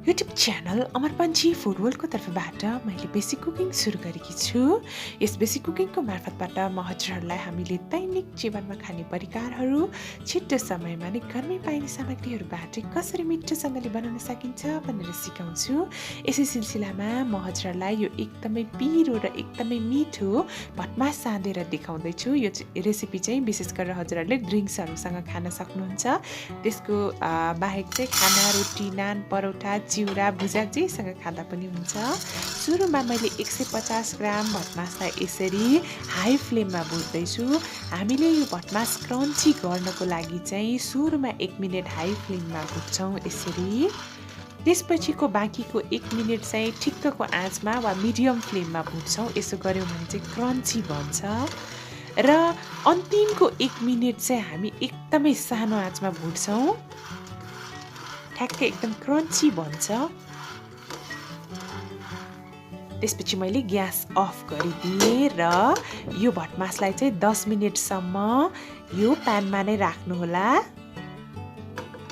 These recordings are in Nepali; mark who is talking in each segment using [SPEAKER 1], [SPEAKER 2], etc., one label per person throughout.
[SPEAKER 1] YouTube channel Amar Panchi food वर्ल्डको तर्फबाट मैले बेसिक कुकिङ सुरु गरेकी छु। यस बेसिक कुकिङको मार्फतबाट म हजुरहरूलाई हामीले दैनिक जीवनमा खाने परिकारहरू छिटो समयमा नै घरमै पाइने सामग्रीहरूबाट कसरी मिठोसँगले बनाउन सकिन्छ भनेर सिकाउँछु। यसै सिलसिलामा म हजुरहरूलाई यो एकदमै पिरो र एकदमै मिठो भटमास साँधेर देखाउँदैछु। यो रेसिपी चाहिँ विशेष गरेर हजुरहरूले ड्रिङ्क्सहरूसँग खान सक्नुहुन्छ। त्यसको बाहेक चाहिँ खाना, रोटी, नान, परोठा, चिउरा, भुजा जेसँग खाँदा पनि हुन्छ। सुरुमा मैले 150 ग्राम भटमासलाई यसरी हाई फ्लेममा भुट्दैछु। हामीले यो भटमास क्रन्ची गर्नको लागि चाहिँ सुरुमा 1 मिनेट हाई फ्लेममा भुट्छौँ यसरी। त्यसपछिको बाँकीको 1 मिनेट चाहिँ ठिक्कको आँचमा वा मिडियम फ्लेममा भुट्छौँ। यसो गऱ्यौँ भने चाहिँ क्रन्ची बन्छ। र अन्तिमको 1 मिनेट चाहिँ हामी एकदमै सानो आँचमा भुट्छौँ, ठ्याक्कै एकदम क्रन्ची बन्छ। त्यसपछि मैले ग्यास अफ गरिदिएँ र यो भटमासलाई चाहिँ 10 मिनेटसम्म यो प्यानमा नै राख्नुहोला।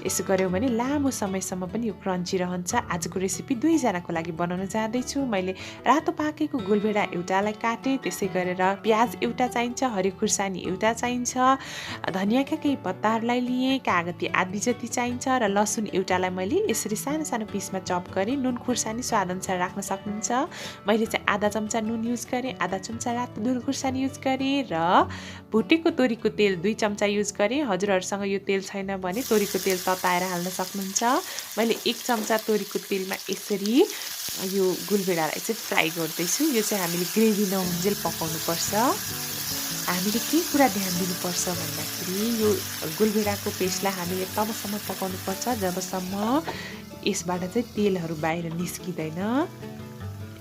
[SPEAKER 1] यसो गऱ्यौँ भने लामो समयसम्म पनि यो क्रन्ची रहन्छ। आजको रेसिपी 2 जनाको लागि बनाउन जाँदैछु। मैले रातो पाकेको गोलभेडा एउटालाई काटेँ, त्यसै गरेर प्याज एउटा चाहिन्छ, हरियो खुर्सानी एउटा चाहिन्छ, धनियाँका केही पत्ताहरूलाई लिएँ, कागती आधी जति चाहिन्छ र लसुन एउटालाई मैले यसरी सानो सानो पिसमा चप गरेँ। नुन खुर्सानी स्वादअनुसार राख्न सक्नुहुन्छ। मैले चाहिँ आधा चम्चा नुन युज गरेँ, आधा चम्चा रातो धुलो खुर्सानी युज गरेँ र भुटेको तोरीको तेल 2 चम्चा युज गरेँ। हजुरहरूसँग यो तेल छैन भने तोरीको तेल तताएर हाल्न सक्नुहुन्छ। मैले 1 चम्चा तोरीको तेलमा यसरी यो गुलभेडालाई चाहिँ फ्राई गर्दैछु। यो चाहिँ हामीले ग्रेभी नहुन्जेल पकाउनुपर्छ। हामीले के कुरा ध्यान दिनुपर्छ भन्दाखेरि यो गुलभेडाको पेस्टलाई हामीले तबसम्म पकाउनुपर्छ जबसम्म यसबाट चाहिँ तेलहरू बाहिर निस्किँदैन।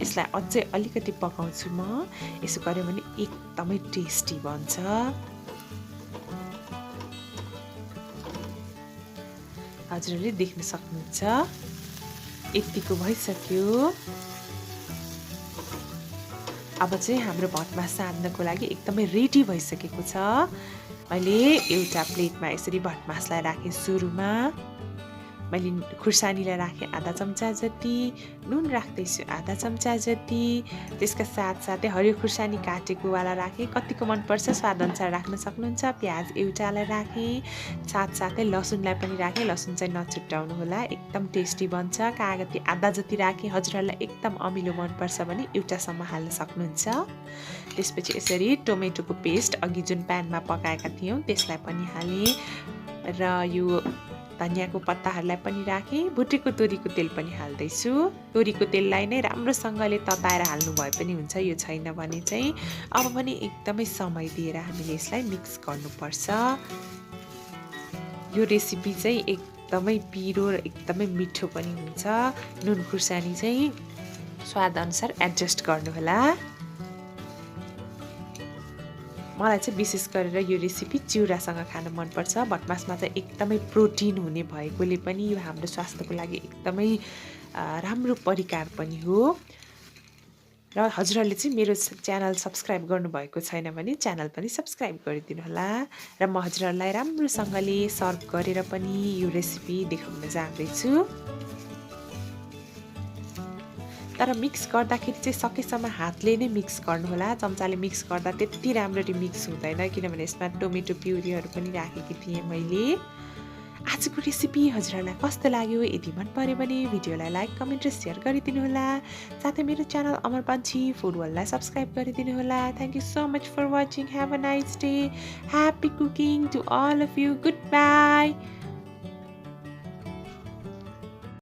[SPEAKER 1] यसलाई अझै अलिकति पकाउँछु म। यसो गऱ्यो भने एकदमै टेस्टी बन्छ। हजुरहरूले देख्न सक्नुहुन्छ यतिको भइसक्यो। अब चाहिँ हाम्रो भटमास साध्नको लागि एकदमै रेडी भइसकेको छ। मैले एउटा प्लेटमा यसरी भटमासलाई राखेँ। सुरुमा मैले खुर्सानीलाई राखेँ आधा चम्चा जति, नुन राख्दैछु आधा चम्चा जति, त्यसका साथसाथै हरियो खुर्सानी काटेकोवाला राखेँ। कतिको मनपर्छ स्वादअनुसार राख्न सक्नुहुन्छ। प्याज एउटालाई राखेँ, साथसाथै लसुनलाई पनि राखेँ। लसुन चाहिँ नछुट्याउनु होला, एकदम टेस्टी बन्छ। कागती आधा जति राखेँ। हजुरहरूलाई एकदम अमिलो मनपर्छ भने एउटासम्म हाल्न सक्नुहुन्छ। त्यसपछि यसरी टोमेटोको पेस्ट अघि जुन प्यानमा पकाएका थियौँ त्यसलाई पनि हालेँ र यो धनियाँको पत्ताहरूलाई पनि राखेँ। भुटेको तोरीको तेल पनि हाल्दैछु। तोरीको तेललाई नै राम्रोसँगले तताएर हाल्नु भए पनि हुन्छ, यो छैन भने चाहिँ अब पनि एकदमै समय दिएर हामीले यसलाई मिक्स गर्नुपर्छ। यो रेसिपी चाहिँ एकदमै पिरो र एकदमै मिठो पनि हुन्छ। नुन खुर्सानी चाहिँ स्वादअनुसार एडजस्ट गर्नुहोला। मलाई चाहिँ विशेष गरेर यो रेसिपी चिउरासँग खान मनपर्छ। भटमासमा चाहिँ एकदमै प्रोटिन हुने भएकोले पनि यो हाम्रो स्वास्थ्यको लागि एकदमै राम्रो परिकार पनि हो। र हजुरहरूले चाहिँ मेरो च्यानल सब्सक्राइब गर्नुभएको छैन भने च्यानल पनि सब्सक्राइब गरिदिनु होला। र म हजुरहरूलाई राम्रोसँगले सर्भ गरेर पनि यो रेसिपी देखाउन जाँदैछु। तर मिक्स गर्दाखेरि चाहिँ सकेसम्म हातले नै मिक्स गर्नुहोला। चम्चाले मिक्स गर्दा त्यति राम्ररी मिक्स हुँदैन, किनभने यसमा टोमेटो प्युरीहरू पनि राखेकी थिएँ मैले। आजको रेसिपी हजुरहरूलाई कस्तो लाग्यो? यदि मन पर्यो भने भिडियोलाई लाइक, कमेन्ट र सेयर गरिदिनु होला। साथै मेरो च्यानल अमर पञ्ची फुड वर्ल्डलाई सब्सक्राइब गरिदिनु होला। Thank you so much for watching. Have a nice day. Happy cooking to all of you. Good by.